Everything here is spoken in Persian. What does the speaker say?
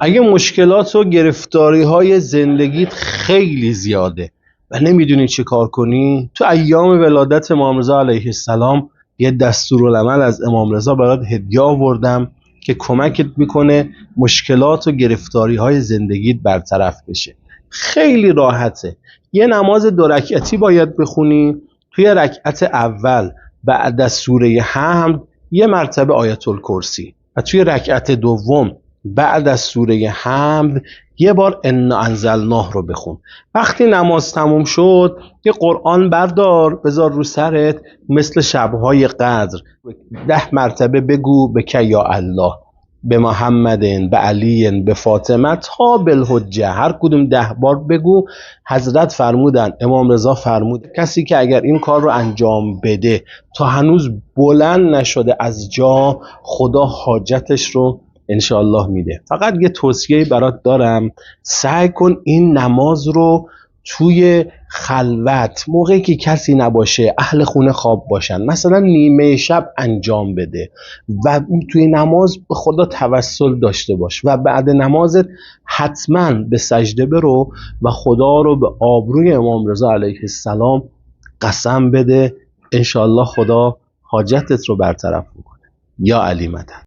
اگه مشکلات و گرفتاری های زندگیت خیلی زیاده و نمیدونی چه کار کنی، تو ایام ولادت امام رضا علیه السلام یه دستورالعمل از امام رضا برات هدیه آوردم که کمکت میکنه مشکلات و گرفتاری های زندگیت برطرف بشه. خیلی راحته. یه نماز 2 رکعتی باید بخونی. توی رکعت اول بعد از سوره حمد یه مرتبه آیت الکرسی و توی رکعت دوم بعد از سوره حمد یه بار انا انزلناه رو بخون. وقتی نماز تموم شد یه قرآن بردار بذار رو سرت، مثل شبهای قدر 10 مرتبه بگو بک یا الله، به محمدن، به علی، به فاطمه تا بالحجه، هر کدوم 10 بار بگو. حضرت فرمودن، امام رضا فرمود، کسی که اگر این کار رو انجام بده تا هنوز بلند نشده از جا، خدا حاجتش رو انشاءالله میده. فقط یه توصیه برات دارم، سعی کن این نماز رو توی خلوت، موقعی که کسی نباشه، اهل خونه خواب باشن، مثلا نیمه شب انجام بده و توی نماز به خدا توسل داشته باش و بعد نمازت حتما به سجده برو و خدا رو به آبروی امام رضا علیه السلام قسم بده، انشاءالله خدا حاجتت رو برطرف میکنه. یا علی مدد.